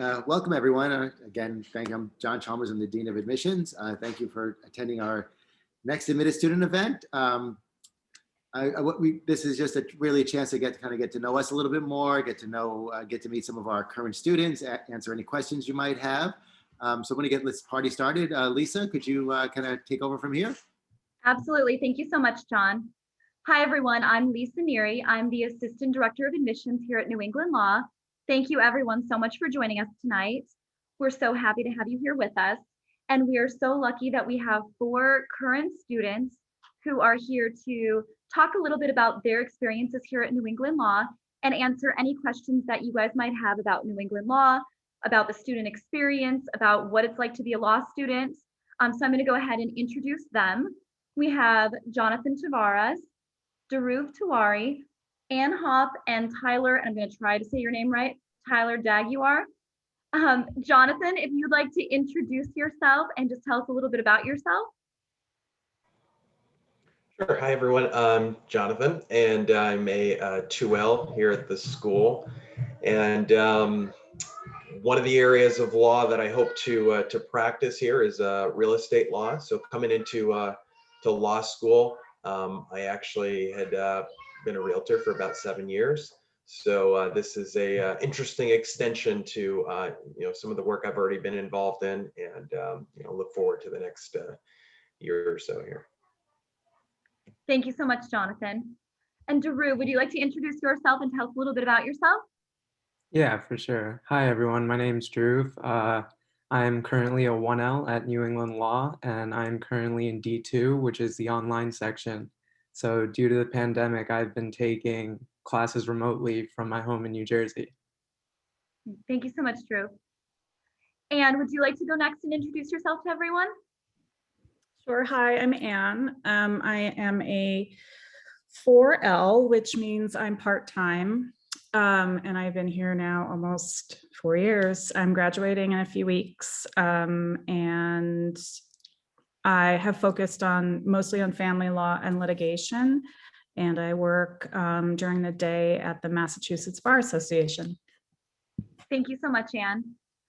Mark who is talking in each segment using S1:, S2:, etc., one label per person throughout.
S1: Welcome everyone. Again, I'm John Chalmers. I'm the Dean of Admissions. Thank you for attending our next admitted student event. This is just really a chance to get to know us a little bit more, get to meet some of our current students, answer any questions you might have. So I'm going to get this party started. Lisa, could you kind of take over from here?
S2: Absolutely. Thank you so much, John. Hi, everyone. I'm Lisa Neary. I'm the Assistant Director of Admissions here at New England Law. Thank you, everyone, so much for joining us tonight. We're so happy to have you here with us. And we are so lucky that we have 4 current students who are here to talk a little bit about their experiences here at New England Law and answer any questions that you guys might have about New England Law, about the student experience, about what it's like to be a law student. So I'm going to go ahead and introduce them. We have Jonathan Tavares, Dhruv Tiwari, Ann Hoppe, and Tyler, and I'm going to try to say your name right, Tyler Daguerre. Jonathan, if you'd like to introduce yourself and just tell us a little bit about yourself.
S3: Sure. Hi, everyone. I'm Jonathan, and I'm a 2L here at the school. And one of the areas of law that I hope to practice here is real estate law. So coming into to law school, I actually had been a realtor for about 7 years. So this is a interesting extension to some of the work I've already been involved in, and look forward to the next year or so here.
S2: Thank you so much, Jonathan. And Dhruv, would you like to introduce yourself and tell us a little bit about yourself?
S4: Yeah, for sure. Hi, everyone. My name's Dhruv. I'm currently a 1L at New England Law, and I'm currently in D2, which is the online section. So due to the pandemic, I've been taking classes remotely from my home in New Jersey.
S2: Thank you so much, Dhruv. And would you like to go next and introduce yourself to everyone?
S5: Sure. Hi, I'm Ann. I am a 4L, which means I'm part-time. And I've been here now almost 4 years. I'm graduating in a few weeks. And I have focused mostly on family law and litigation. And I work during the day at the Massachusetts Bar Association.
S2: Thank you so much, Ann.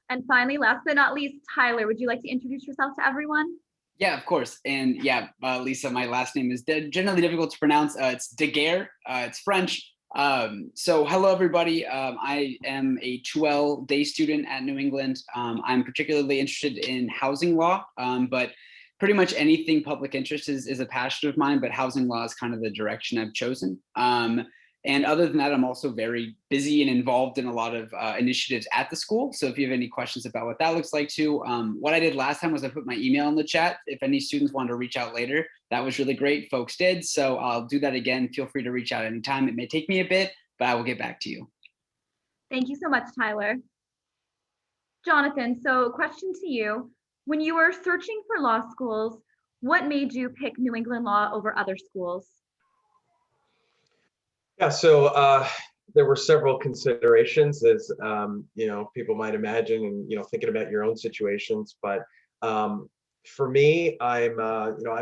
S2: And finally, last but not least, Tyler, would you like to introduce yourself to everyone?
S6: Yeah, of course. And yeah, Lisa, my last name is generally difficult to pronounce. It's Daguerre. It's French. So hello, everybody. I am a 2L day student at New England. I'm particularly interested in housing law, but pretty much anything public interest is a passion of mine, but housing law is kind of the direction I've chosen. And other than that, I'm also very busy and involved in a lot of initiatives at the school. So if you have any questions about what that looks like too, what I did last time was I put my email in the chat. If any students wanted to reach out later, that was really great. Folks did. So I'll do that again. Feel free to reach out anytime. It may take me a bit, but I will get back to you.
S2: Thank you so much, Tyler. Jonathan, so question to you. When you were searching for law schools, what made you pick New England Law over other schools?
S3: Yeah, so there were several considerations, as people might imagine, and thinking about your own situations. But for me, I'm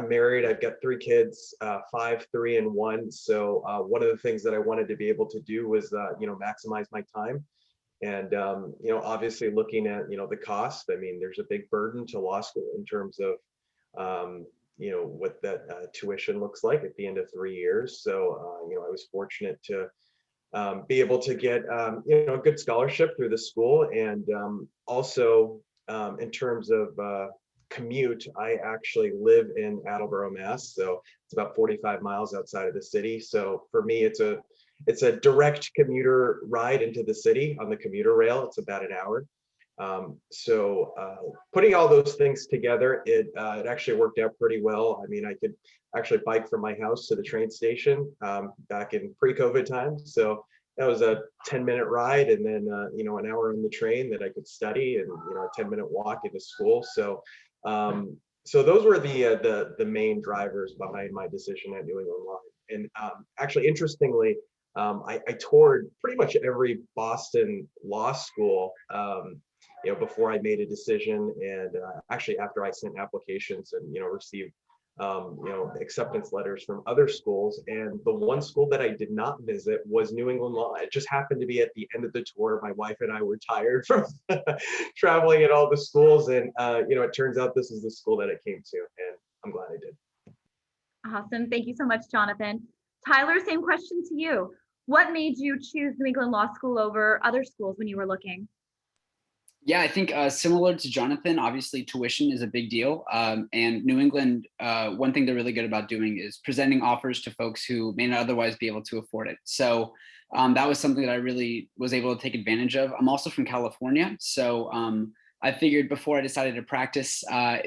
S3: married. I've got 3 kids, 5, 3, and 1. So one of the things that I wanted to be able to do was maximize my time. And obviously looking at the cost. I mean, there's a big burden to law school in terms of what that tuition looks like at the end of 3 years. So I was fortunate to be able to get a good scholarship through the school, and also in terms of commute, I actually live in Attleboro, Mass. So it's about 45 miles outside of the city. So for me, it's a direct commuter ride into the city on the commuter rail. It's about an hour. So putting all those things together, it actually worked out pretty well. I mean, I could actually bike from my house to the train station back in pre-COVID times. So that was a 10-minute ride, and then an hour on the train that I could study, and a 10-minute walk into school. So so those were the main drivers behind my decision at New England Law. And actually, interestingly, I toured pretty much every Boston law school before I made a decision, and actually after I sent applications and received acceptance letters from other schools. And the one school that I did not visit was New England Law. It just happened to be at the end of the tour. My wife and I were tired from traveling at all the schools. And, it turns out this is the school that I came to, and I'm glad I did.
S2: Awesome. Thank you so much, Jonathan. Tyler, same question to you. What made you choose New England Law School over other schools when you were looking?
S6: Yeah, I think similar to Jonathan, obviously tuition is a big deal. And New England, one thing they're really good about doing is presenting offers to folks who may not otherwise be able to afford it. So that was something that I really was able to take advantage of. I'm also from California. So I figured before I decided to practice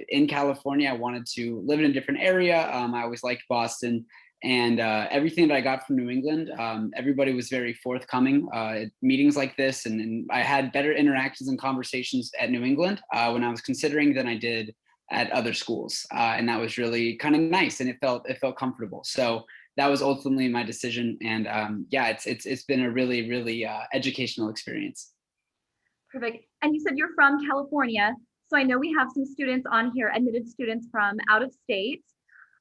S6: in California, I wanted to live in a different area. I always liked Boston. And everything that I got from New England, everybody was very forthcoming at meetings like this. And I had better interactions and conversations at New England when I was considering than I did at other schools. And that was really kind of nice, and it felt comfortable. So that was ultimately my decision. And it's been a really, really educational experience.
S2: Perfect. And you said you're from California. So I know we have some students on here, admitted students from out of state.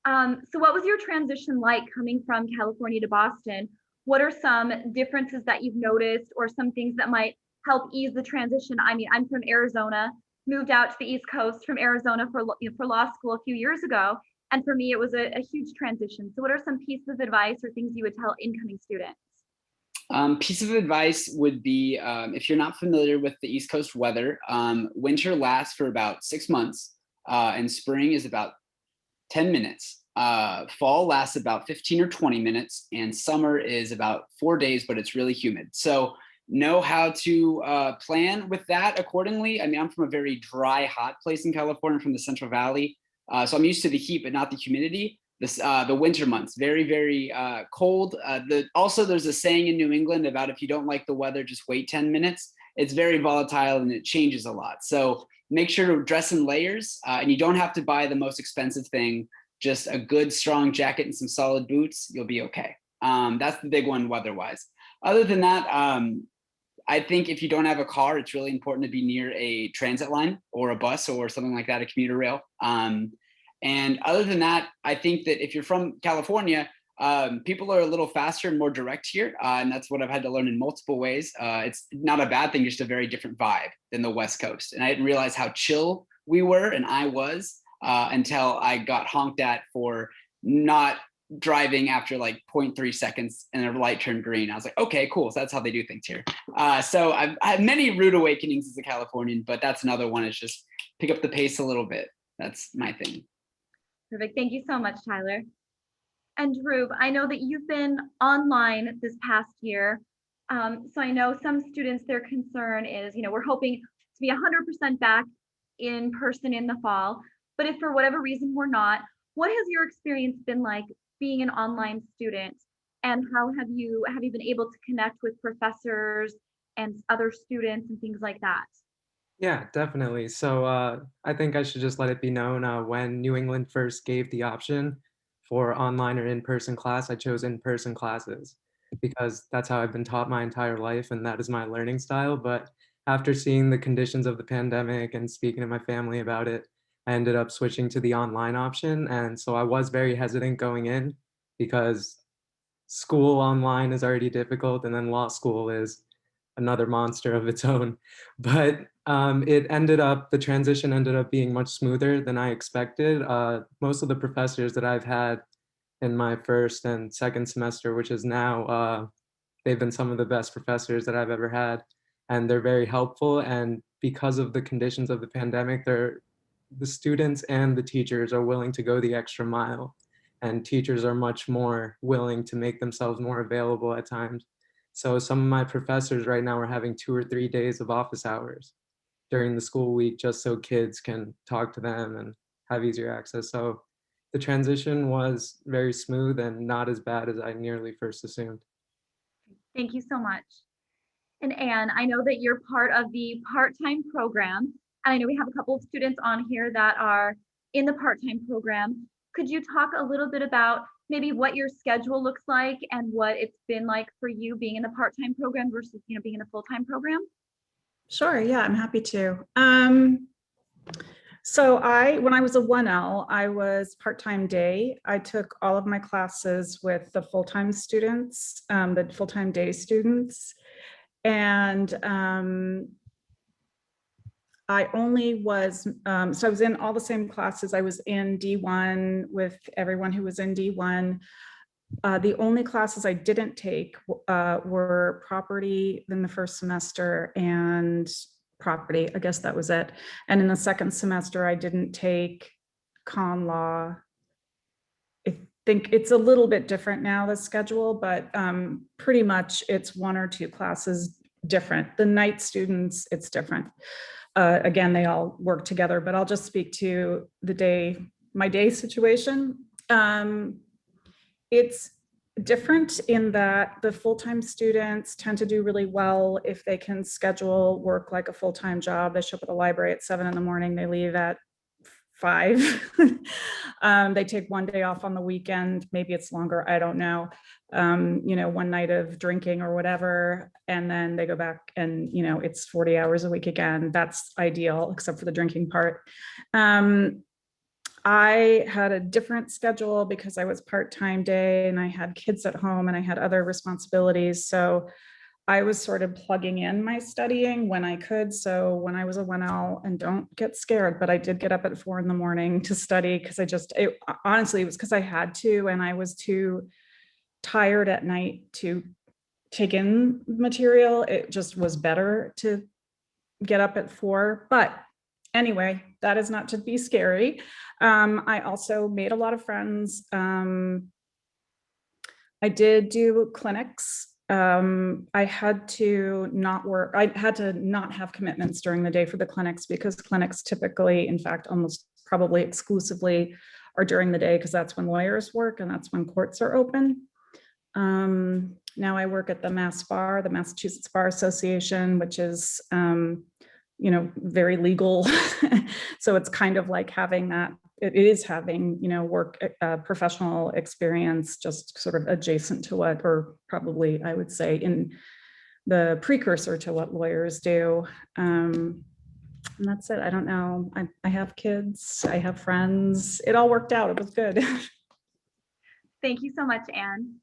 S2: So what was your transition like coming from California to Boston? What are some differences that you've noticed, or some things that might help ease the transition? I mean, I'm from Arizona, moved out to the East Coast from Arizona for law school a few years ago. And for me, it was a huge transition. So what are some pieces of advice or things you would tell incoming students?
S6: Piece of advice would be, if you're not familiar with the East Coast weather, winter lasts for about 6 months, and spring is about 10 minutes. Fall lasts about 15 or 20 minutes, and summer is about 4 days, but it's really humid. So know how to plan with that accordingly. I mean, I'm from a very dry, hot place in California, from the Central Valley. So I'm used to the heat, but not the humidity. The winter months, very, very cold. Also, there's a saying in New England about if you don't like the weather, just wait 10 minutes. It's very volatile and it changes a lot. So make sure to dress in layers, and you don't have to buy the most expensive thing. Just a good, strong jacket and some solid boots, you'll be okay. That's the big one weather-wise. Other than that, I think if you don't have a car, it's really important to be near a transit line or a bus or something like that, a commuter rail. And other than that, I think that if you're from California, people are a little faster and more direct here. And that's what I've had to learn in multiple ways. It's not a bad thing, just a very different vibe than the West Coast. And I didn't realize how chill we were, and I was, until I got honked at for not driving after like 0.3 seconds and a light turned green. I was like, okay, cool. So that's how they do things here. So I've had many rude awakenings as a Californian, but that's another one, is just pick up the pace a little bit. That's my thing.
S2: Perfect. Thank you so much, Tyler. And Dhruv, I know that you've been online this past year. So I know some students, their concern is, we're hoping to be 100% back in person in the fall. But if for whatever reason we're not, what has your experience been like being an online student? And how have you been able to connect with professors and other students and things like that?
S4: Yeah, definitely. So I think I should just let it be known, when New England first gave the option for online or in-person class, I chose in-person classes because that's how I've been taught my entire life, and that is my learning style. But after seeing the conditions of the pandemic and speaking to my family about it, I ended up switching to the online option. And so I was very hesitant going in because school online is already difficult, and then law school is another monster of its own. But the transition ended up being much smoother than I expected. Most of the professors that I've had in my first and second semester, which is now, they've been some of the best professors that I've ever had, and they're very helpful. And because of the conditions of the pandemic, the students and the teachers are willing to go the extra mile, and teachers are much more willing to make themselves more available at times. So some of my professors right now are having 2 or 3 days of office hours during the school week just so kids can talk to them and have easier access. So the transition was very smooth and not as bad as I nearly first assumed.
S2: Thank you so much. And Anne, I know that you're part of the part-time program, and I know we have a couple of students on here that are in the part-time program. Could you talk a little bit about maybe what your schedule looks like and what it's been like for you being in the part-time program versus, being in the full-time program?
S5: Sure, yeah, I'm happy to. So when I was a 1L, I was part-time day. I took all of my classes with the full-time students, the full-time day students. And I only was, so I was in all the same classes. I was in D1 with everyone who was in D1. The only classes I didn't take were property in the first semester and property. I guess that was it. And in the second semester, I didn't take con law. I think it's a little bit different now, the schedule, but pretty much it's 1 or 2 classes different. The night students, it's different. Again, they all work together, but I'll just speak to my day situation. It's different in that the full-time students tend to do really well if they can schedule work like a full-time job. They show up at the library at 7 in the morning, they leave at 5. They take 1 day off on the weekend, maybe it's longer, I don't know. 1 night of drinking or whatever, and then they go back and it's 40 hours a week again. That's ideal, except for the drinking part. I had a different schedule because I was part-time day and I had kids at home and I had other responsibilities. So I was sort of plugging in my studying when I could. So when I was a 1L, and don't get scared, but I did get up at 4 in the morning to study because honestly, it was because I had to, and I was too tired at night to take in material. It just was better to get up at 4. But anyway, that is not to be scary. I also made a lot of friends. I did do clinics. I had to not work. I had to not have commitments during the day for the clinics because clinics typically, in fact, almost probably exclusively are during the day because that's when lawyers work and that's when courts are open. Now I work at the Mass Bar, the Massachusetts Bar Association, which is, very legal. So it's kind of like having that, it is having, work professional experience, just sort of adjacent to what, or probably I would say in the precursor to what lawyers do. And that's it. I don't know. I have kids, I have friends. It all worked out. It was good.
S2: Thank you so much, Anne.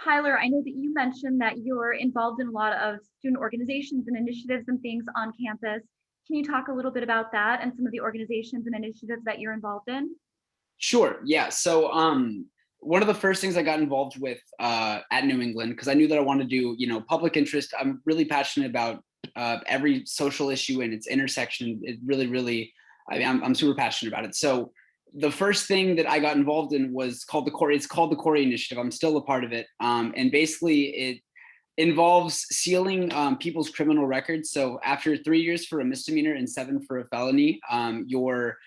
S2: Tyler, I know that you mentioned that you're involved in a lot of student organizations and initiatives and things on campus. Can you talk a little bit about that and some of the organizations and initiatives that you're involved in?
S6: Sure. Yeah. So one of the first things I got involved with at New England, because I knew that I wanted to do, public interest. I'm really passionate about every social issue and its intersection. It really, I'm super passionate about it. So the first thing that I got involved in was called the Corey. It's called the Corey Initiative. I'm still a part of it. And basically it involves sealing people's criminal records. So after 3 years for a misdemeanor and 7 for a felony, your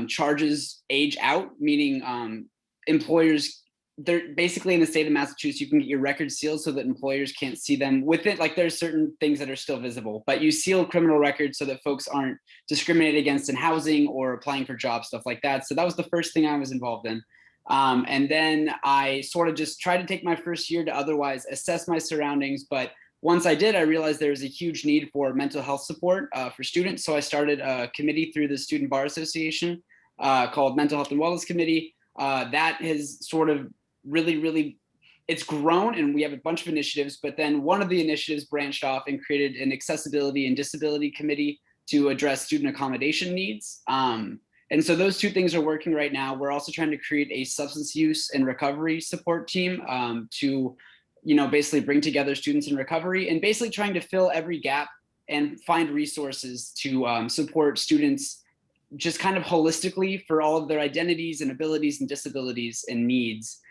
S6: charges age out, meaning employers, they're basically in the state of Massachusetts, you can get your records sealed so that employers can't see them with it. Like there's certain things that are still visible, but you seal criminal records so that folks aren't discriminated against in housing or applying for jobs, stuff like that. So that was the first thing I was involved in. And then I sort of just tried to take my first year to otherwise assess my surroundings. But once I did, I realized there was a huge need for mental health support for students. So I started a committee through the Student Bar Association called Mental Health and Wellness Committee. That has sort of really, it's grown and we have a bunch of initiatives, but then one of the initiatives branched off and created an accessibility and disability committee to address student accommodation needs. And so those two things are working right now. We're also trying to create a substance use and recovery support team to, basically bring together students in recovery and basically trying to fill every gap and find resources to support students just kind of holistically for all of their identities and abilities and disabilities and needs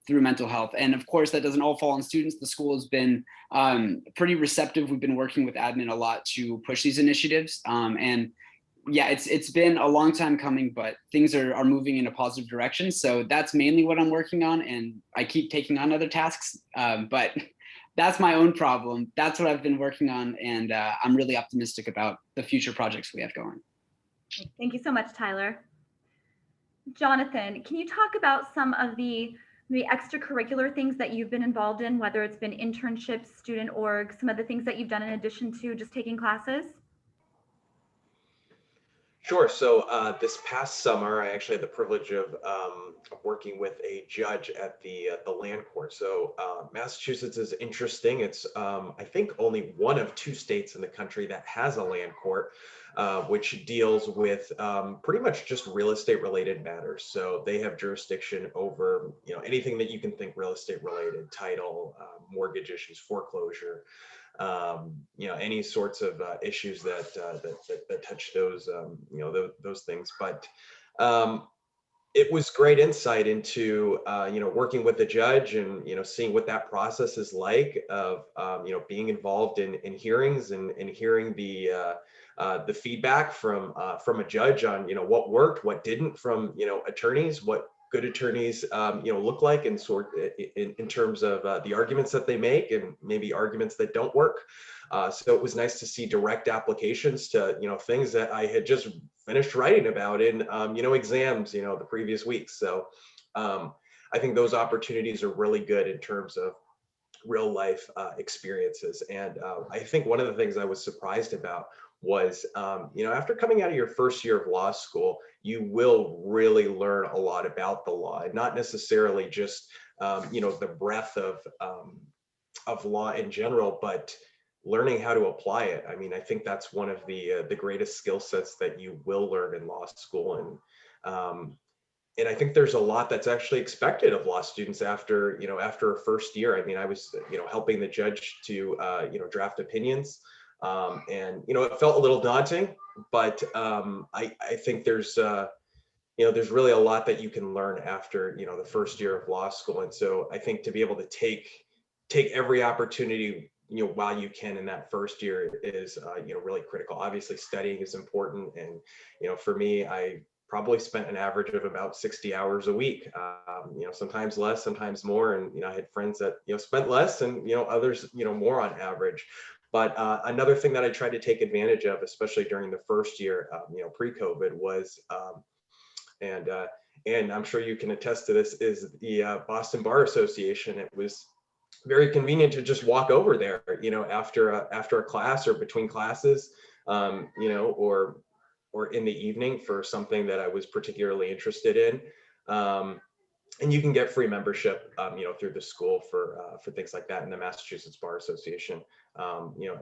S6: through mental health. And of course, that doesn't all fall on students. The school has been pretty receptive. We've been working with admin a lot to push these initiatives. And yeah, it's been a long time coming, but things are moving in a positive direction. So that's mainly what I'm working on. And I keep taking on other tasks, but that's my own problem. That's what I've been working on. And I'm really optimistic about the future projects we have going.
S2: Thank you so much, Tyler. Jonathan, can you talk about some of the extracurricular things that you've been involved in, whether it's been internships, student org, some of the things that you've done in addition to just taking classes?
S3: Sure. So this past summer, I actually had the privilege of working with a judge at the land court. So Massachusetts is interesting. It's I think only one of two states in the country that has a land court, which deals with pretty much just real estate related matters. So they have jurisdiction over anything that you can think real estate related: title, mortgage issues, foreclosure. Any sorts of issues that touch those, those things. But it was great insight into, working with the judge and, seeing what that process is like of, being involved in hearings and hearing the feedback from a judge on, what worked, what didn't from, attorneys, what good attorneys, look like and in terms of the arguments that they make and maybe arguments that don't work. So it was nice to see direct applications to, things that I had just finished writing about in, exams, the previous weeks. So I think those opportunities are really good in terms of real life experiences. And I think one of the things I was surprised about was, after coming out of your first year of law school, you will really learn a lot about the law, and not necessarily just, the breadth of law in general, but learning how to apply it. I mean, I think that's one of the greatest skill sets that you will learn in law school. And I think there's a lot that's actually expected of law students after a first year. I mean, I was, helping the judge to, draft opinions. And, it felt a little daunting, but I think there's really a lot that you can learn after, the first year of law school. And so I think to be able to take every opportunity, while you can in that first year is, really critical. Obviously studying is important. And, for me, I probably spent an average of about 60 hours a week, sometimes less, sometimes more. And, I had friends that, spent less and, others, more on average. But another thing that I tried to take advantage of, especially during the first year, pre-COVID was, and I'm sure you can attest to this, is the Boston Bar Association. It was very convenient to just walk over there, after a class or between classes, or in the evening for something that I was particularly interested in. And you can get free membership, through the school for things like that in the Massachusetts Bar Association,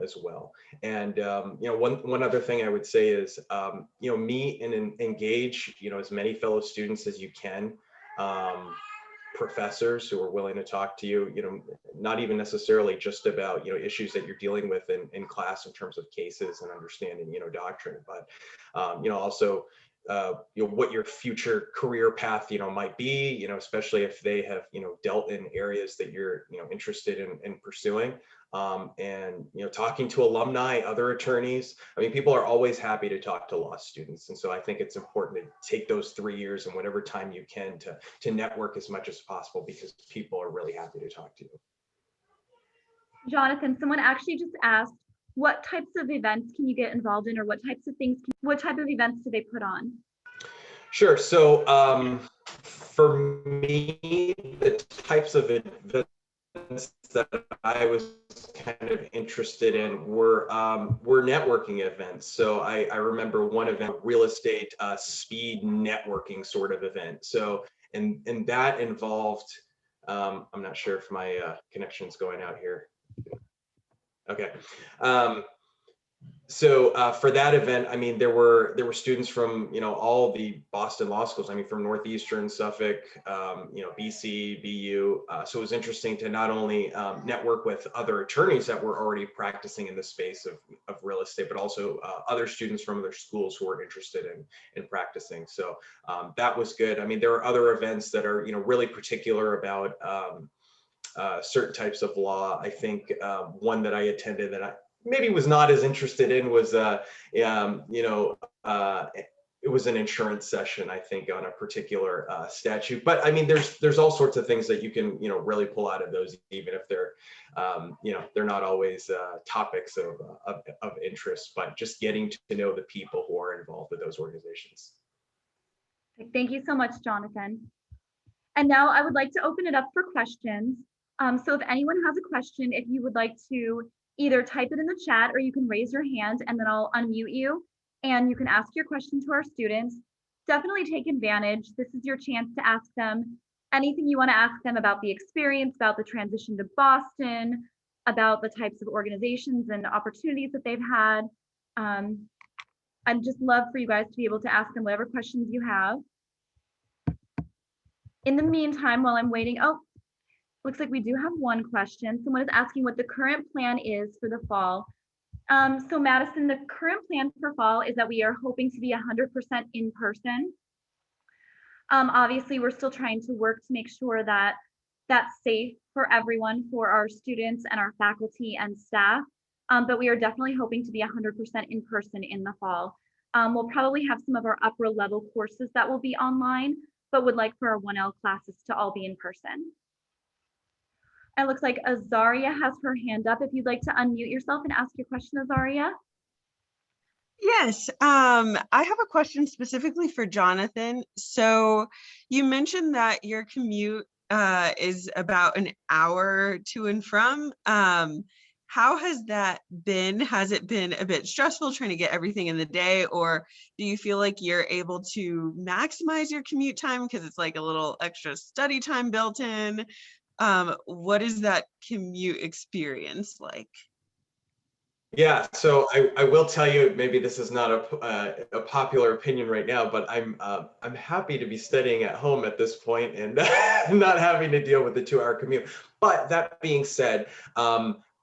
S3: as well. And one other thing I would say is, meet and engage, as many fellow students as you can. Professors who are willing to talk to you, not even necessarily just about, issues that you're dealing with in class in terms of cases and understanding, doctrine, but, also, what your future career path, might be, especially if they have, dealt in areas that you're, interested in pursuing. And, talking to alumni, other attorneys. I mean, people are always happy to talk to law students. And so I think it's important to take those 3 years and whatever time you can to network as much as possible, because people are really happy to talk to you.
S2: Jonathan, someone actually just asked, what types of events can you get involved in, or what type of events do they put on?
S3: Sure. So for me, the types of events that I was kind of interested in were networking events. So I remember one event, real estate speed networking sort of event. So and that involved, I'm not sure if my connection's going out here. Okay. So for that event, I mean, there were students from, all the Boston law schools. I mean, from Northeastern, Suffolk, BC, BU. So it was interesting to not only network with other attorneys that were already practicing in the space of real estate, but also other students from other schools who were interested in practicing. So that was good. I mean, there are other events that are, really particular about certain types of law. I think one that I attended that I maybe was not as interested in was, it was an insurance session, I think, on a particular statute. But I mean, there's all sorts of things that you can, really pull out of those, even if they're, they're not always topics of interest, but just getting to know the people who are involved with those organizations.
S2: Thank you so much, Jonathan. And now I would like to open it up for questions. So if anyone has a question, if you would like to either type it in the chat or you can raise your hand and then I'll unmute you. and you can ask your question to our students. Definitely take advantage. This is your chance to ask them anything you want to ask them about the experience, about the transition to Boston, about the types of organizations and opportunities that they've had. I'd just love for you guys to be able to ask them whatever questions you have. In the meantime, while I'm waiting, oh, looks like we do have one question. Someone is asking what the current plan is for the fall. So Madison, the current plan for fall is that we are hoping to be 100% in person. Obviously, we're still trying to work to make sure that that's safe for everyone, for our students and our faculty and staff. But we are definitely hoping to be 100% in person in the fall. We'll probably have some of our upper level courses that will be online, but would like for our 1L classes to all be in person. It looks like Azaria has her hand up. If you'd like to unmute yourself and ask your question, Azaria.
S7: Yes, I have a question specifically for Jonathan. So you mentioned that your commute is about an hour to and from. How has that been? Has it been a bit stressful trying to get everything in the day, or do you feel like you're able to maximize your commute time because it's like a little extra study time built in? What is that commute experience like?
S3: Yeah, so I will tell you, maybe this is not a popular opinion right now, but I'm happy to be studying at home at this point and not having to deal with the 2-hour commute. But that being said,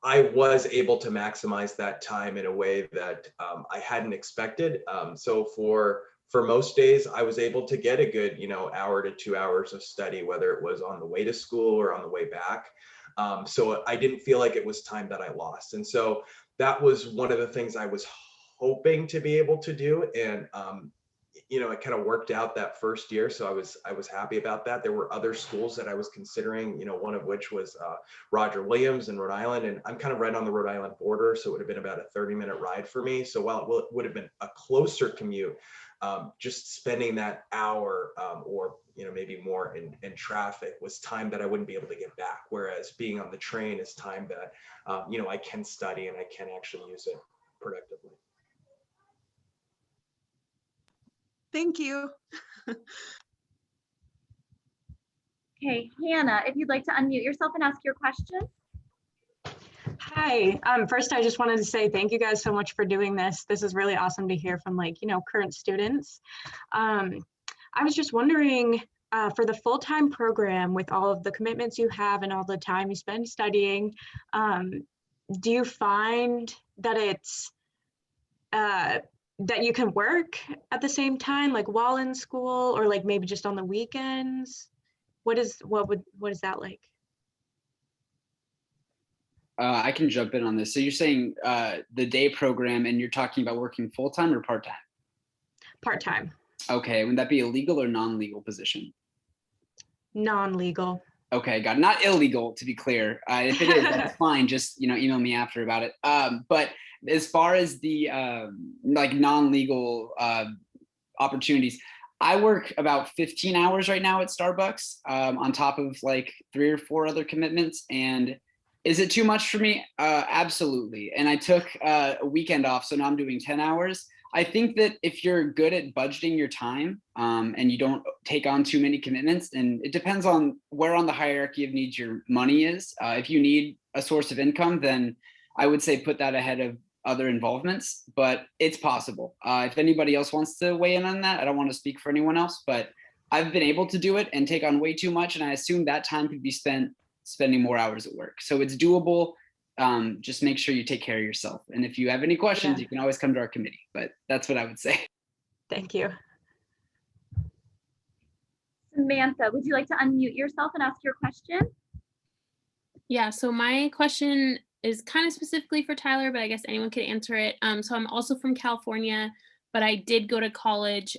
S3: I was able to maximize that time in a way that I hadn't expected. So for most days, I was able to get a good, hour to 2 hours of study, whether it was on the way to school or on the way back. So I didn't feel like it was time that I lost. And so that was one of the things I was hoping to be able to do. And, it kind of worked out that first year. So I was happy about that. There were other schools that I was considering, one of which was Roger Williams in Rhode Island. And I'm kind of right on the Rhode Island border. So it would have been about a 30-minute ride for me. So while it would have been a closer commute, just spending that hour or maybe more in traffic was time that I wouldn't be able to get back. Whereas being on the train is time that I can study and I can actually use it productively.
S7: Thank you.
S2: Okay, Hannah, if you'd like to unmute yourself and ask your question.
S8: Hi, first I just wanted to say thank you guys so much for doing this. This is really awesome to hear from current students. I was just wondering for the full-time program with all of the commitments you have and all the time you spend studying, do you find that it's that you can work at the same time, like while in school or like maybe just on the weekends? What is that like?
S6: I can jump in on this. So you're saying the day program and you're talking about working full-time or part-time?
S8: Part-time.
S6: Okay, would that be a legal or non-legal position?
S8: Non-legal.
S6: Okay, got it. Not illegal, to be clear. If it is, that's fine. Just email me after about it. But as far as the non-legal opportunities, I work about 15 hours right now at Starbucks on top of like 3 or 4 other commitments. And is it too much for me? Absolutely. And I took a weekend off, so now I'm doing 10 hours. I think that if you're good at budgeting your time and you don't take on too many commitments, and it depends on where on the hierarchy of needs your money is. If you need a source of income, then I would say put that ahead of other involvements, but it's possible. If anybody else wants to weigh in on that, I don't want to speak for anyone else, but I've been able to do it and take on way too much. And I assume that time could be spent spending more hours at work. So it's doable. Just make sure you take care of yourself. And if you have any questions, you can always come to our committee, but that's what I would say.
S8: Thank you.
S2: Samantha, would you like to unmute yourself and ask your question?
S9: Yeah, so my question is kind of specifically for Tyler, but I guess anyone could answer it. So I'm also from California, but I did go to college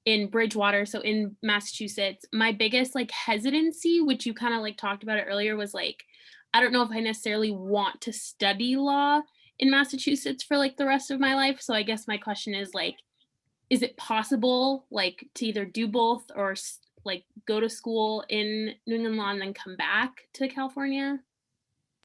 S9: in Bridgewater, so in Massachusetts. My biggest hesitancy, which you kind of talked about it earlier, was I don't know if I necessarily want to study law in Massachusetts for the rest of my life. So I guess my question is is it possible to either do both or go to school in New England law and then come back to California?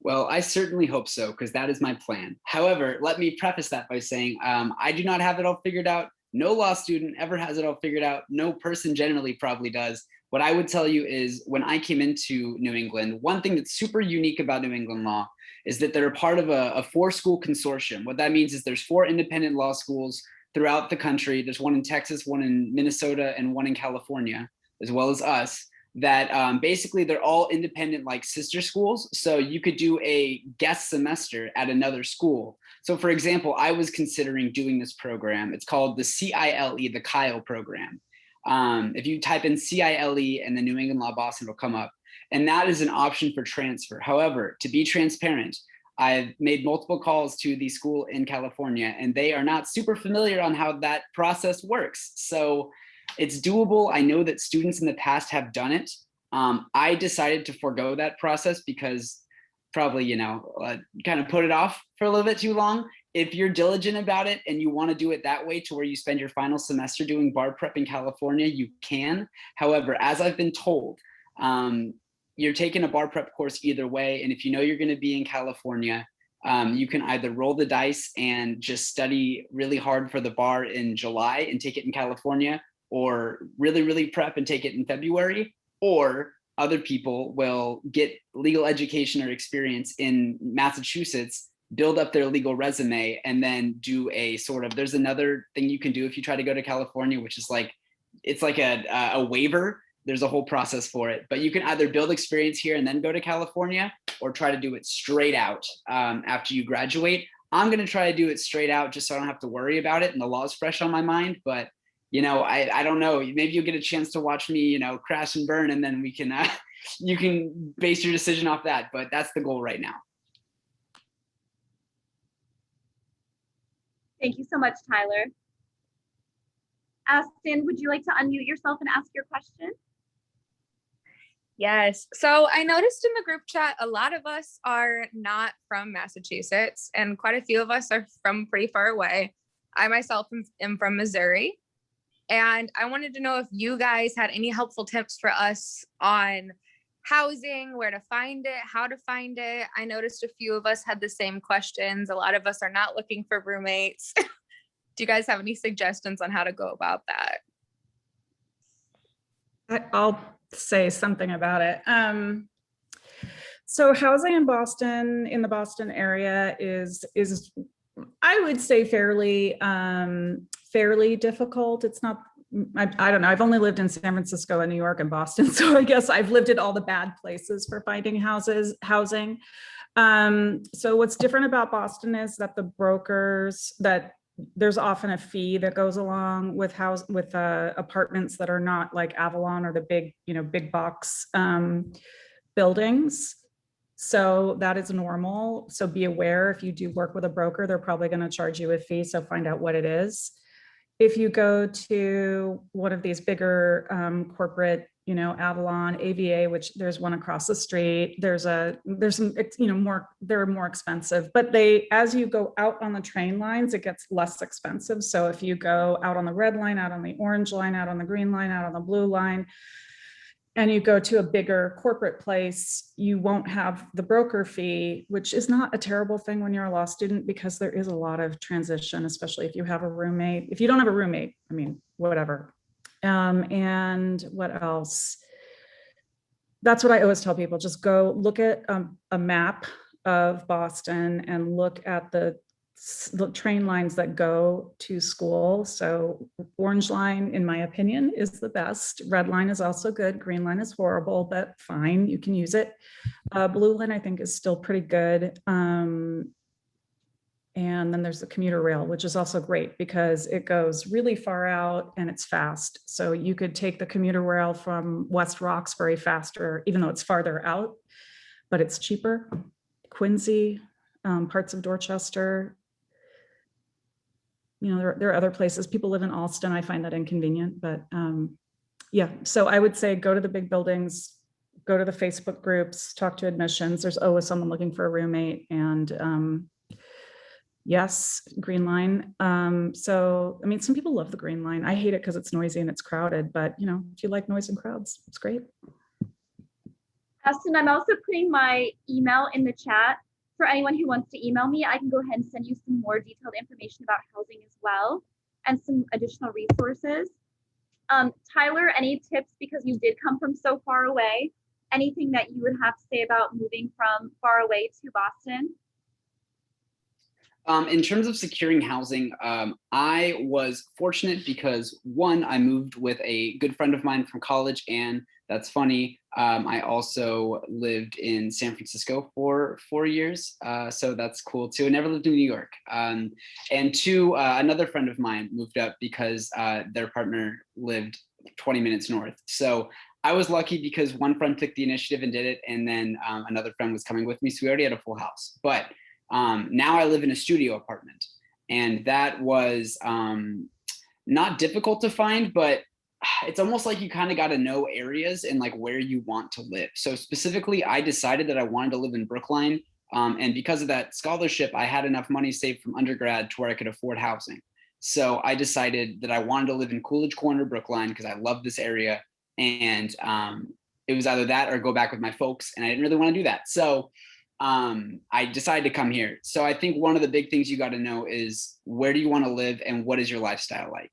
S6: Well, I certainly hope so, because that is my plan. However, let me preface that by saying I do not have it all figured out. No law student ever has it all figured out. No person generally probably does. What I would tell you is when I came into New England, one thing that's super unique about New England law is that they're a part of a 4-school consortium. What that means is there's 4 independent law schools throughout the country. There's one in Texas, one in Minnesota, and one in California, as well as us, that basically they're all independent like sister schools. So you could do a guest semester at another school. So for example, I was considering doing this program. It's called the CILE, the Kyle program. If you type in CILE and the New England Law Boston, it'll come up. And that is an option for transfer. However, to be transparent, I've made multiple calls to the school in California, and they are not super familiar on how that process works. So it's doable. I know that students in the past have done it. I decided to forego that process because probably, kind of put it off for a little bit too long. If you're diligent about it and you want to do it that way to where you spend your final semester doing bar prep in California, you can. However, as I've been told, you're taking a bar prep course either way. And if you know you're going to be in California, you can either roll the dice and just study really hard for the bar in July and take it in California, or really, really prep and take it in February, or other people will get legal education or experience in Massachusetts, build up their legal resume, and then do a there's another thing you can do if you try to go to California, which is it's like a waiver. There's a whole process for it, but you can either build experience here and then go to California, or try to do it straight out after you graduate. I'm going to try to do it straight out just so I don't have to worry about it and the law is fresh on my mind. But I don't know, maybe you'll get a chance to watch me, crash and burn, and then we can, you can base your decision off that, but that's the goal right now.
S2: Thank you so much, Tyler. Astin, would you like to unmute yourself and ask your question?
S10: Yes. So I noticed in the group chat, a lot of us are not from Massachusetts, and quite a few of us are from pretty far away. I myself am from Missouri. And I wanted to know if you guys had any helpful tips for us on housing, where to find it, how to find it. I noticed a few of us had the same questions. A lot of us are not looking for roommates. Do you guys have any suggestions on how to go about that?
S5: I'll say something about it. So housing in Boston, in the Boston area is I would say fairly difficult. It's not, I don't know. I've only lived in San Francisco and New York and Boston. So I guess I've lived at all the bad places for finding housing. So what's different about Boston is that the brokers, that there's often a fee that goes along with apartments that are not like Avalon or the big box buildings. So that is normal. So be aware, if you do work with a broker, they're probably going to charge you a fee. So find out what it is. If you go to one of these bigger corporate, Avalon, AVA, which there's one across the street, there's some, they're more expensive, but as you go out on the train lines, it gets less expensive. So if you go out on the red line, out on the orange line, out on the green line, out on the blue line, and you go to a bigger corporate place, you won't have the broker fee, which is not a terrible thing when you're a law student, because there is a lot of transition, especially if you have a roommate. If you don't have a roommate, whatever. And what else? That's what I always tell people. Just go look at a map of Boston and look at the train lines that go to school. So orange line, in my opinion, is the best. Red line is also good. Green line is horrible, but fine, you can use it. Blue line, I think, is still pretty good. And then there's the commuter rail, which is also great because it goes really far out and it's fast. So you could take the commuter rail from West Roxbury faster, even though it's farther out, but it's cheaper. Quincy, parts of Dorchester. There are other places. People live in Alston. I find that inconvenient, but yeah. So I would say go to the big buildings, go to the Facebook groups, talk to admissions. There's always someone looking for a roommate, and yes, Green Line. So, some people love the Green Line. I hate it because it's noisy and it's crowded, but if you like noise and crowds, it's great.
S2: Astin, I'm also putting my email in the chat. For anyone who wants to email me, I can go ahead and send you some more detailed information about housing as well, and some additional resources. Tyler, any tips, because you did come from so far away, anything that you would have to say about moving from far away to Boston?
S6: In terms of securing housing, I was fortunate because one, I moved with a good friend of mine from college, and that's funny. I also lived in San Francisco for 4 years, so that's cool too. I never lived in New York. And two, another friend of mine moved up because their partner lived 20 minutes north. So I was lucky because one friend took the initiative and did it, and then another friend was coming with me, so we already had a full house. But now I live in a studio apartment, and that was not difficult to find, but it's almost like you kind of got to know areas and like where you want to live. So specifically, I decided that I wanted to live in Brookline, and because of that scholarship, I had enough money saved from undergrad to where I could afford housing. So I decided that I wanted to live in Coolidge Corner, Brookline, because I love this area, and it was either that or go back with my folks, and I didn't really want to do that. So I decided to come here. So I think one of the big things you got to know is where do you want to live and what is your lifestyle like?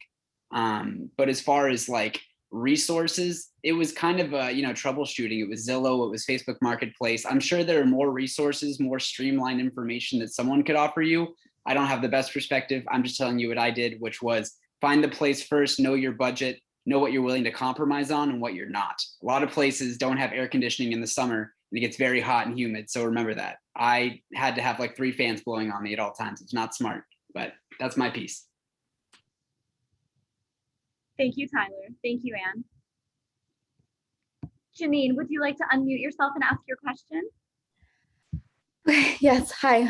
S6: But as far as like resources, it was kind of troubleshooting. It was Zillow, it was Facebook Marketplace. I'm sure there are more resources, more streamlined information that someone could offer you. I don't have the best perspective. I'm just telling you what I did, which was find the place first, know your budget, know what you're willing to compromise on and what you're not. A lot of places don't have air conditioning in the summer, and it gets very hot and humid. So remember that. I had to have like 3 fans blowing on me at all times. It's not smart, but that's my piece.
S2: Thank you, Tyler. Thank you, Anne. Janine, would you like to unmute yourself and ask your question?
S11: Yes, hi.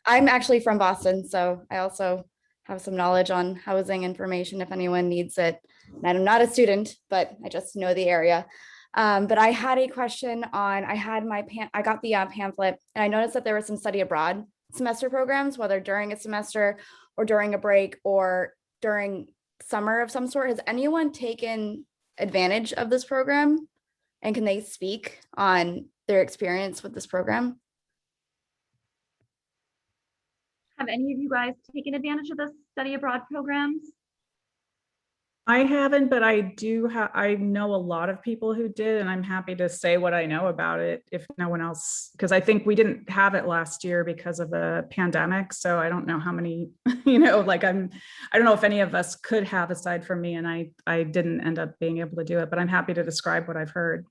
S11: I'm actually from Boston, so I also have some knowledge on housing information if anyone needs it. And I'm not a student, but I just know the area. But I had a question on, I got the pamphlet, and I noticed that there were some study abroad semester programs, whether during a semester or during a break or during summer of some sort. Has anyone taken advantage of this program? And can they speak on their experience with this program?
S2: Have any of you guys taken advantage of the study abroad programs?
S5: I haven't, but I know a lot of people who did, and I'm happy to say what I know about it if no one else, because I think we didn't have it last year because of the pandemic. So I don't know how many, I don't know if any of us could have aside from me, and I didn't end up being able to do it, but I'm happy to describe what I've heard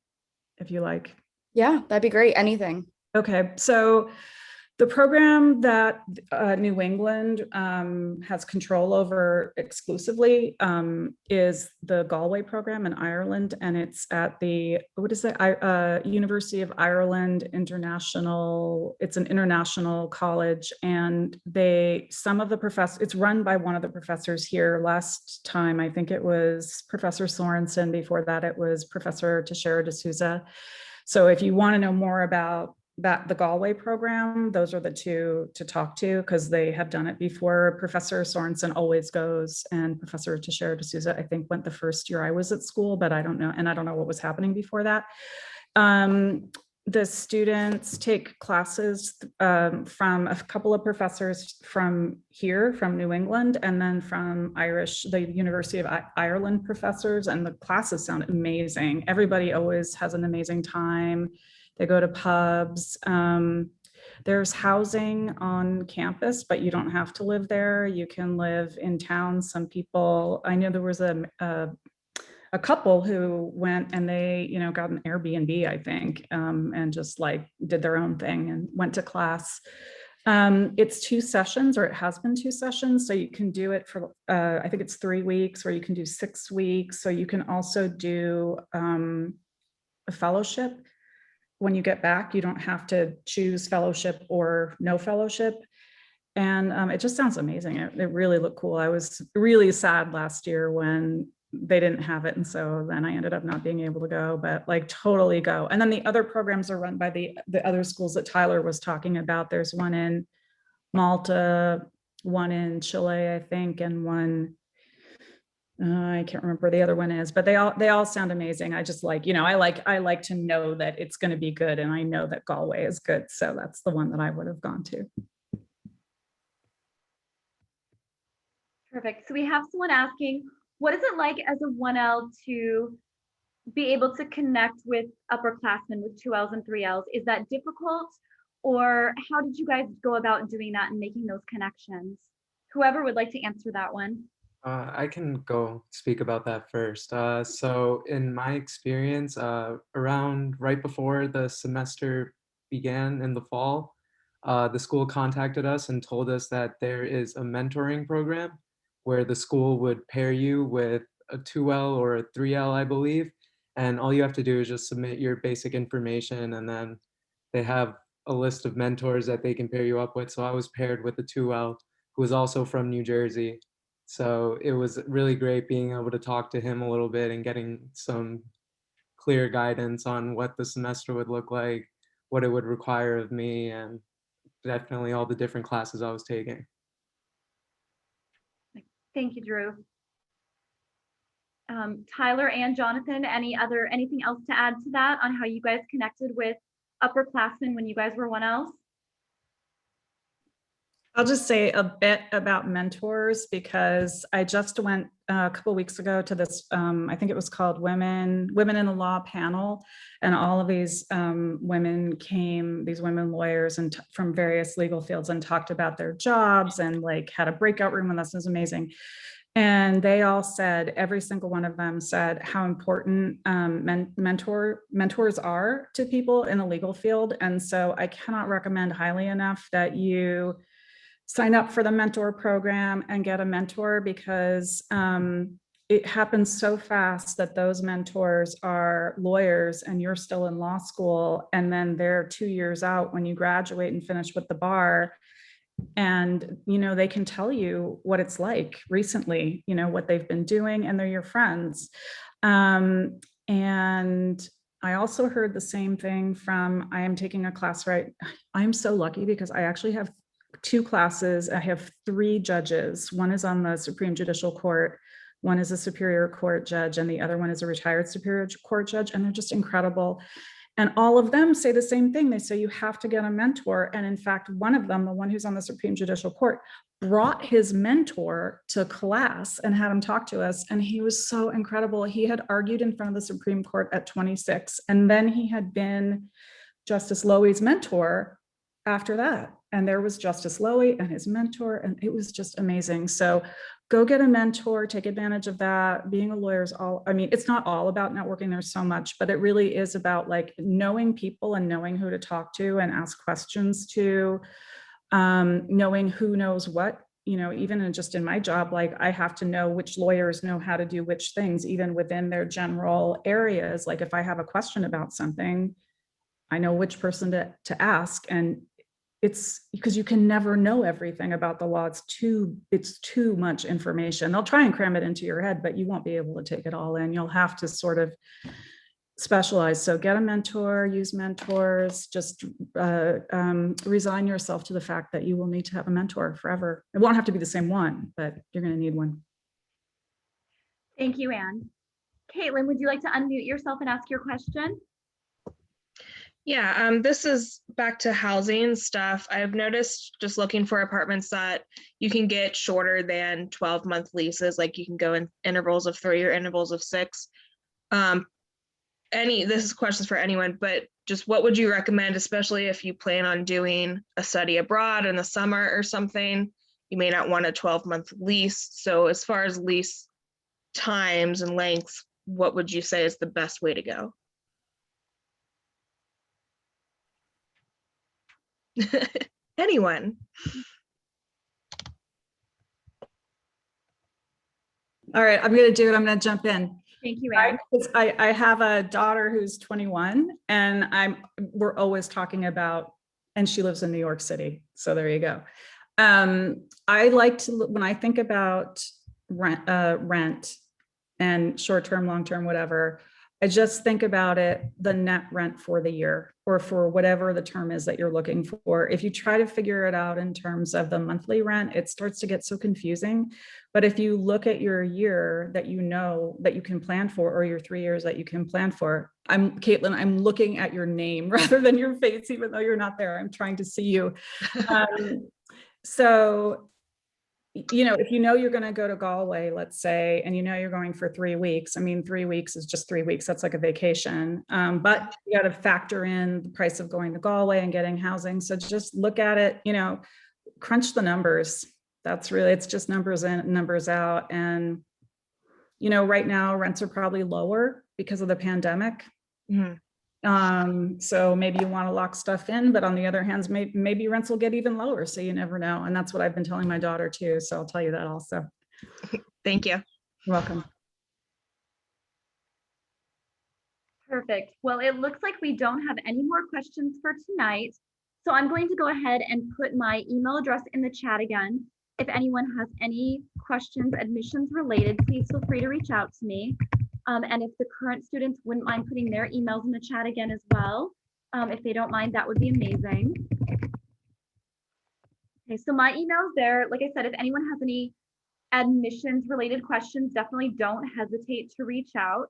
S5: if you like.
S11: Yeah, that'd be great. Anything.
S5: Okay, so the program that New England has control over exclusively is the Galway program in Ireland, and it's at the, University of Ireland International. It's an international college, and some of the professors, it's run by one of the professors here. Last time, I think it was Professor Sorensen. Before that, it was Professor Teixeira de Souza. So if you want to know more about the Galway program, those are the two to talk to because they have done it before. Professor Sorensen always goes, and Professor Teixeira de Souza, I think, went the first year I was at school, but I don't know. And I don't know what was happening before that. The students take classes from a couple of professors from here, from New England, and then from the University of Ireland professors, and the classes sound amazing. Everybody always has an amazing time. They go to pubs. There's housing on campus, but you don't have to live there. You can live in town. Some people, I know there was a couple who went and they, got an Airbnb, I think, and just like did their own thing and went to class. It's 2 sessions, or it has been 2 sessions. So you can do it for, I think it's 3 weeks, or you can do 6 weeks. So you can also do a fellowship. When you get back, you don't have to choose fellowship or no fellowship. And it just sounds amazing. It really looked cool. I was really sad last year when they didn't have it. And so then I ended up not being able to go, but like totally go. And then the other programs are run by the other schools that Tyler was talking about. There's one in Malta, one in Chile, I think, and one I can't remember the other one is, but they all sound amazing. I just like, I like to know that it's going to be good, and I know that Galway is good. So that's the one that I would have gone to.
S2: Perfect. So we have someone asking, what is it like as a 1L to be able to connect with upperclassmen with 2Ls and 3Ls? Is that difficult? Or how did you guys go about doing that and making those connections? Whoever would like to answer that one.
S4: I can go speak about that first. So in my experience, around right before the semester began in the fall, the school contacted us and told us that there is a mentoring program where the school would pair you with a 2L or a 3L, I believe. And all you have to do is just submit your basic information, and then they have a list of mentors that they can pair you up with. So I was paired with a 2L who was also from New Jersey. So it was really great being able to talk to him a little bit and getting some clear guidance on what the semester would look like, what it would require of me, and definitely all the different classes I was taking.
S2: Thank you, Drew. Tyler and Jonathan, anything else to add to that on how you guys connected with upperclassmen when you guys were 1Ls?
S5: I'll just say a bit about mentors, because I just went a couple of weeks ago to this, I think it was called Women in the Law panel. And all of these women came, these women lawyers and from various legal fields, and talked about their jobs and like had a breakout room, and this was amazing. And they all said, every single one of them said how important mentors are to people in the legal field. And so I cannot recommend highly enough that you sign up for the mentor program and get a mentor, because it happens so fast that those mentors are lawyers and you're still in law school, and then they're 2 years out when you graduate and finish with the bar. And, they can tell you what it's like recently, what they've been doing, and they're your friends. And I also heard the same thing I am taking a class, right? I'm so lucky because I actually have 2 classes. I have 3 judges. One is on the Supreme Judicial Court. One is a Superior Court judge, and the other one is a retired Superior Court judge. And they're just incredible. And all of them say the same thing. They say you have to get a mentor. And in fact, one of them, the one who's on the Supreme Judicial Court, brought his mentor to class and had him talk to us. And he was so incredible. He had argued in front of the Supreme Court at 26. And then he had been Justice Lowy's mentor after that. And there was Justice Lowy and his mentor, and it was just amazing. So go get a mentor, take advantage of that. Being a lawyer is it's not all about networking, there's so much, but it really is about like knowing people and knowing who to talk to and ask questions to, knowing who knows what, even just in my job, like I have to know which lawyers know how to do which things, even within their general areas. Like if I have a question about something, I know which person to ask. And it's because you can never know everything about the law. It's too much information. They'll try and cram it into your head, but you won't be able to take it all in. You'll have to sort of specialize. So get a mentor, use mentors, just resign yourself to the fact that you will need to have a mentor forever. It won't have to be the same one, but you're going to need one.
S2: Thank you, Anne. Caitlin, would you like to unmute yourself and ask your question?
S12: Yeah, this is back to housing stuff. I've noticed just looking for apartments that you can get shorter than 12-month leases, like you can go in intervals of 3 or intervals of 6. This is questions for anyone, but just what would you recommend, especially if you plan on doing a study abroad in the summer or something? You may not want a 12-month lease. So as far as lease times and lengths, what would you say is the best way to go? Anyone?
S5: All right, I'm going to do it. I'm going to jump in.
S2: Thank you, Anne.
S5: I have a daughter who's 21, and we're always talking about, and she lives in New York City. So there you go. I like to, when I think about rent and short-term, long-term, whatever, I just think about it, the net rent for the year or for whatever the term is that you're looking for. If you try to figure it out in terms of the monthly rent, it starts to get so confusing. But if you look at your year that you know that you can plan for, or your 3 years that you can plan for, Caitlin, I'm looking at your name rather than your face, even though you're not there. I'm trying to see you. So, you know, if you know you're going to go to Galway, let's say, and you know you're going for 3 weeks, I mean, 3 weeks is just 3 weeks. That's like a vacation. But you got to factor in the price of going to Galway and getting housing. So just look at it, you know, crunch the numbers. That's really, it's just numbers in, numbers out. And, you know, right now rents are probably lower because of the pandemic. So maybe you want to lock stuff in, but on the other hand, maybe rents will get even lower. So you never know. And that's what I've been telling my daughter too. So I'll tell you that also.
S12: Thank you.
S5: You're welcome.
S2: Perfect. Well, it looks like we don't have any more questions for tonight. So I'm going to go ahead and put my email address in the chat again. If anyone has any questions, admissions related, please feel free to reach out to me. And if the current students wouldn't mind putting their emails in the chat again as well, if they don't mind, that would be amazing. Okay, so my email is there. Like I said, if anyone has any admissions related questions, definitely don't hesitate to reach out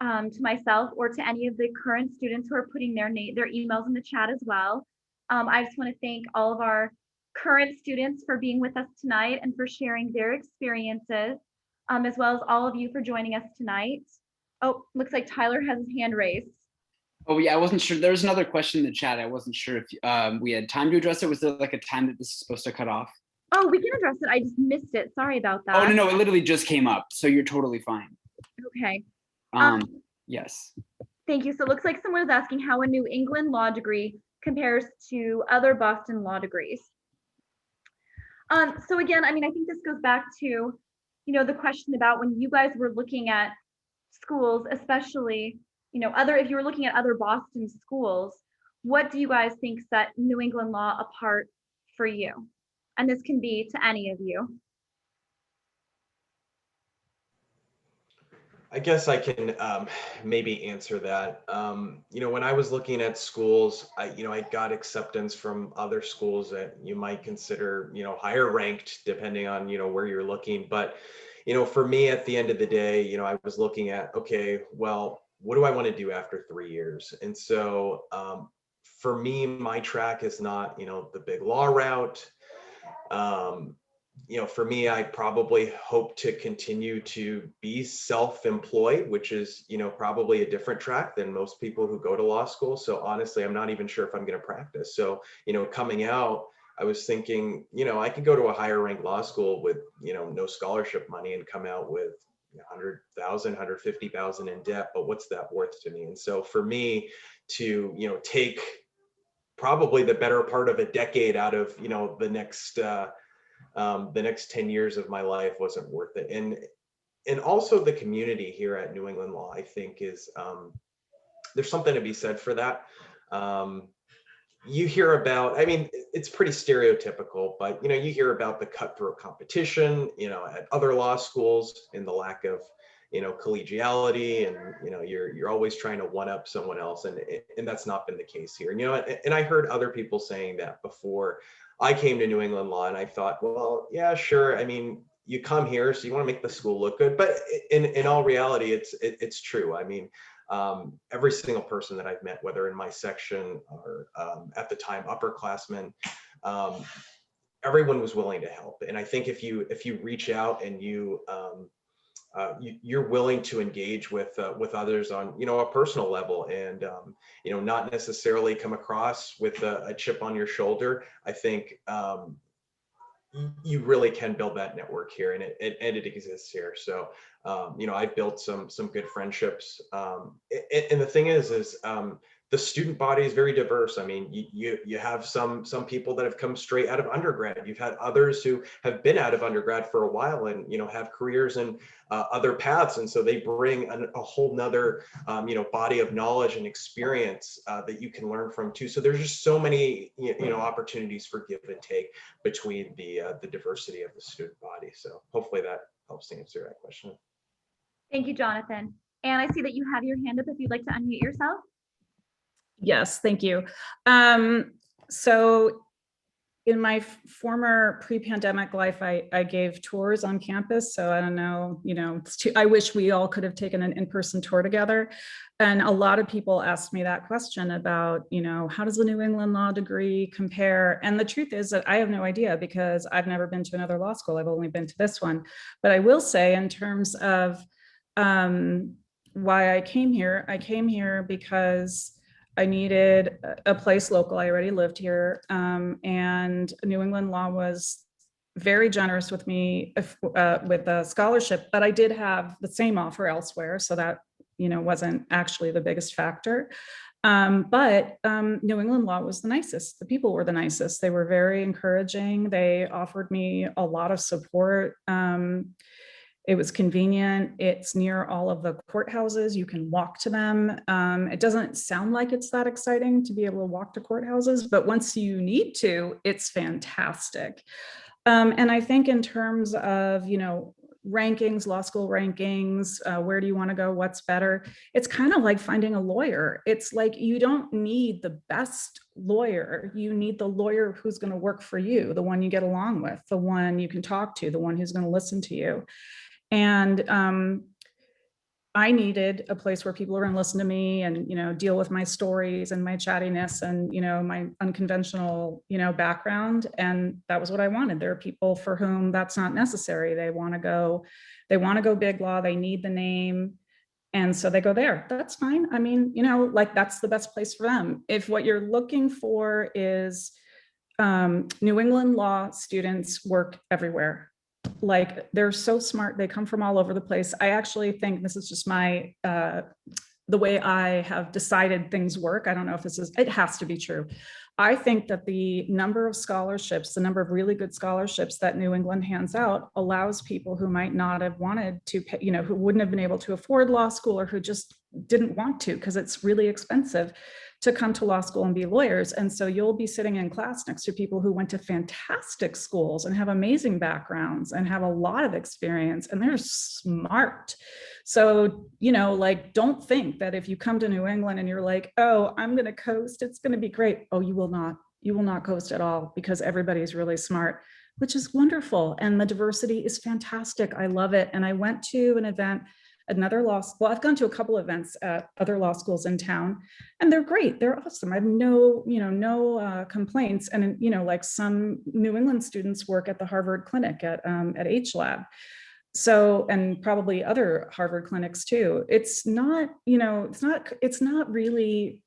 S2: to myself or to any of the current students who are putting their emails in the chat as well. I just want to thank all of our current students for being with us tonight and for sharing their experiences, as well as all of you for joining us tonight. Oh, looks like Tyler has his hand raised.
S6: Oh yeah, I wasn't sure. There was another question in the chat. I wasn't sure if we had time to address it. Was there like a time that this is supposed to cut off?
S2: Oh, we can address it. I just missed it. Sorry about that.
S6: Oh, no, it literally just came up. So you're totally fine.
S2: Okay.
S6: Yes.
S2: Thank you. So it looks like someone is asking how a New England law degree compares to other Boston law degrees. So again, I mean, I think this goes back to, you know, the question about when you guys were looking at schools, especially, you know, if you were looking at other Boston schools, what do you guys think set New England law apart for you? And this can be to any of you.
S3: I guess I can maybe answer that. You know, when I was looking at schools, I got acceptance from other schools that you might consider, you know, higher ranked depending on, you know, where you're looking. But, you know, for me at the end of the day, you know, I was looking at, okay, well, what do I want to do after 3 years? And so for me, my track is not, you know, the big law route. You know, for me, I probably hope to continue to be self-employed, which is, you know, probably a different track than most people who go to law school. So honestly, I'm not even sure if I'm going to practice. So, you know, coming out, I was thinking, you know, I could go to a higher ranked law school with, you know, no scholarship money and come out with 100,000, 150,000 in debt, but what's that worth to me? And so for me to, you know, take probably the better part of a decade out of, you know, the next 10 years of my life wasn't worth it. And also the community here at New England Law, I think is, there's something to be said for that. You hear about, I mean, it's pretty stereotypical, but, you know, you hear about the cutthroat competition, you know, at other law schools and the lack of, you know, collegiality, and, you know, you're always trying to one up someone else. And that's not been the case here. And, you know, and I heard other people saying that before I came to New England Law, and I thought, well, yeah, sure. I mean, you come here, so you want to make the school look good, but in all reality, it's true. I mean, every single person that I've met, whether in my section or at the time upperclassmen, everyone was willing to help. And I think if you reach out and you're willing to engage with others on, you know, a personal level, and you know, not necessarily come across with a chip on your shoulder, I think you really can build that network here, and it exists here. So you know, I've built some good friendships, and the thing is the student body is very diverse. I mean, you have some people that have come straight out of undergrad. You've had others who have been out of undergrad for a while and, you know, have careers in other paths. And so they bring a whole nother, you know, body of knowledge and experience that you can learn from too. So there's just so many, you know, opportunities for give and take between the diversity of the student body. So hopefully that helps to answer that question.
S2: Thank you, Jonathan. And I see that you have your hand up if you'd like to unmute yourself.
S5: Yes, thank you. So in my former pre-pandemic life, I gave tours on campus. So I don't know, I wish we all could have taken an in-person tour together. And a lot of people asked me that question about, how does the New England law degree compare? And the truth is that I have no idea because I've never been to another law school. I've only been to this one. But I will say in terms of why I came here because I needed a place local. I already lived here, and New England Law was very generous with me with a scholarship, but I did have the same offer elsewhere, so that wasn't actually the biggest factor. But New England Law was the nicest. The people were the nicest. They were very encouraging. They offered me a lot of support. It was convenient. It's near all of the courthouses. You can walk to them. It doesn't sound like it's that exciting to be able to walk to courthouses, but once you need to, it's fantastic. And I think in terms of, rankings, law school rankings, where do you want to go? What's better? It's kind of like finding a lawyer. It's like, you don't need the best lawyer. You need the lawyer who's going to work for you, the one you get along with, the one you can talk to, the one who's going to listen to you. And I needed a place where people are going to listen to me and, deal with my stories and my chattiness and, my unconventional, background. And that was what I wanted. There are people for whom that's not necessary. They want to go big law. They need the name. And so they go there. That's fine. I mean, that's the best place for them. If what you're looking for is New England law students work everywhere. Like, they're so smart. They come from all over the place. I actually think this is just my, the way I have decided things work. I don't know if it has to be true. I think that the number of scholarships, the number of really good scholarships that New England hands out allows people who might not have wanted to pay, who wouldn't have been able to afford law school or who just didn't want to because it's really expensive to come to law school and be lawyers. And so you'll be sitting in class next to people who went to fantastic schools and have amazing backgrounds and have a lot of experience and they're smart. So, don't think that if you come to New England and you're like, oh, I'm going to coast, it's going to be great. Oh, you will not. You will not coast at all because everybody's really smart, which is wonderful. And the diversity is fantastic. I love it. And I went to an event, another law school. I've gone to a couple events at other law schools in town, and they're great. They're awesome. I have no complaints. And like some New England students work at the Harvard Clinic at H-Lab. So, and probably other Harvard clinics too. It's not really,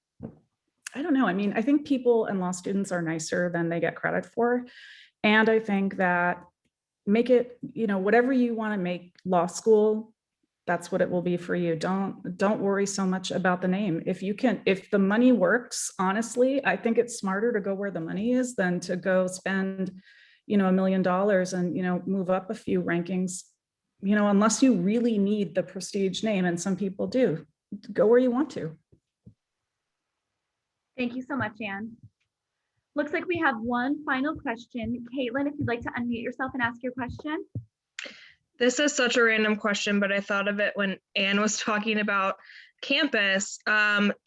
S5: I don't know. I mean, I think people and law students are nicer than they get credit for. And I think that make it, whatever you want to make law school, that's what it will be for you. Don't worry so much about the name. If the money works, honestly, I think it's smarter to go where the money is than to go spend, $1 million and, move up a few rankings, unless you really need the prestige name. And some people do. Go where you want to.
S2: Thank you so much, Anne. Looks like we have one final question. Caitlin, if you'd like to unmute yourself and ask your question.
S12: This is such a random question, but I thought of it when Anne was talking about campus.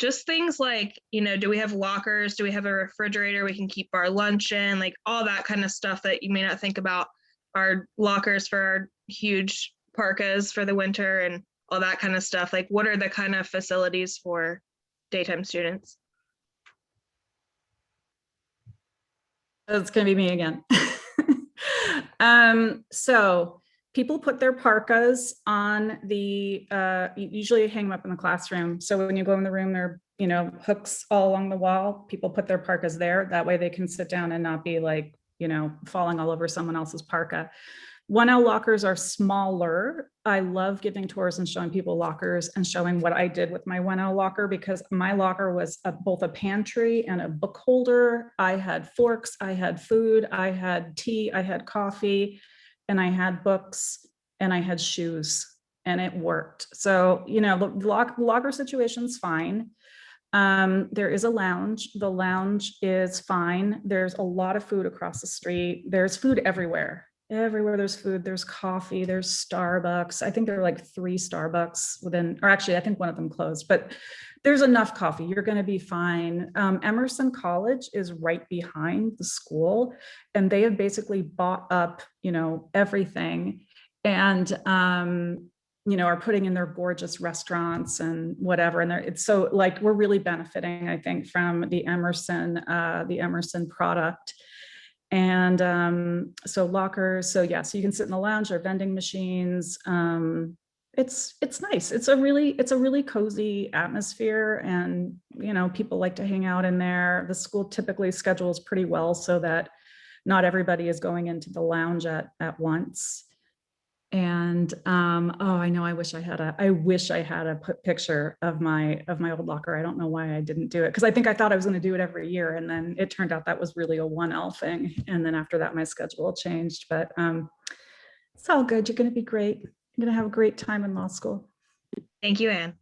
S12: Just things like, do we have lockers? Do we have a refrigerator we can keep our lunch in? Like all that kind of stuff that you may not think about. Our lockers for our huge parkas for the winter and all that kind of stuff. Like, what are the kind of facilities for daytime students?
S5: It's going to be me again. So people put their parkas on the, usually hang them up in the classroom. So when you go in the room, there are, hooks all along the wall. People put their parkas there. That way they can sit down and not be like, falling all over someone else's parka. 1L lockers are smaller. I love giving tours and showing people lockers and showing what I did with my 1L locker, because my locker was both a pantry and a book holder. I had forks, I had food, I had tea, I had coffee, and I had books, and I had shoes, and it worked. So, the locker situation's fine. There is a lounge. The lounge is fine. There's a lot of food across the street. There's food everywhere. everywhere there's food, there's coffee, there's Starbucks. I think there are like 3 Starbucks within, or actually I think one of them closed, but there's enough coffee. You're going to be fine. Emerson College is right behind the school, and they have basically bought up, everything, and are putting in their gorgeous restaurants and whatever. And it's so like we're really benefiting, I think, from the Emerson product. And so lockers. So yeah, so you can sit in the lounge or vending machines. It's nice. It's a really cozy atmosphere, and people like to hang out in there. The school typically schedules pretty well so that not everybody is going into the lounge at once. And I know, I wish I had a picture of my old locker. I don't know why I didn't do it, because I thought I was going to do it every year, and then it turned out that was really a 1L thing. And then after that, my schedule changed. But it's all good. You're going to be great. You're going to have a great time in law school.
S12: Thank you, Anne.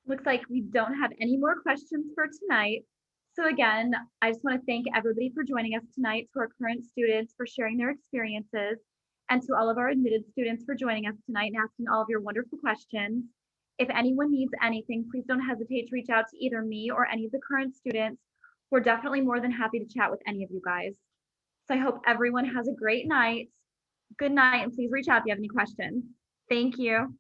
S2: Looks like we don't have any more questions for tonight. So again, I just want to thank everybody for joining us tonight, to our current students for sharing their experiences, and to all of our admitted students for joining us tonight and asking all of your wonderful questions. If anyone needs anything, please don't hesitate to reach out to either me or any of the current students. We're definitely more than happy to chat with any of you guys. So I hope everyone has a great night. Good night, and please reach out if you have any questions. Thank you.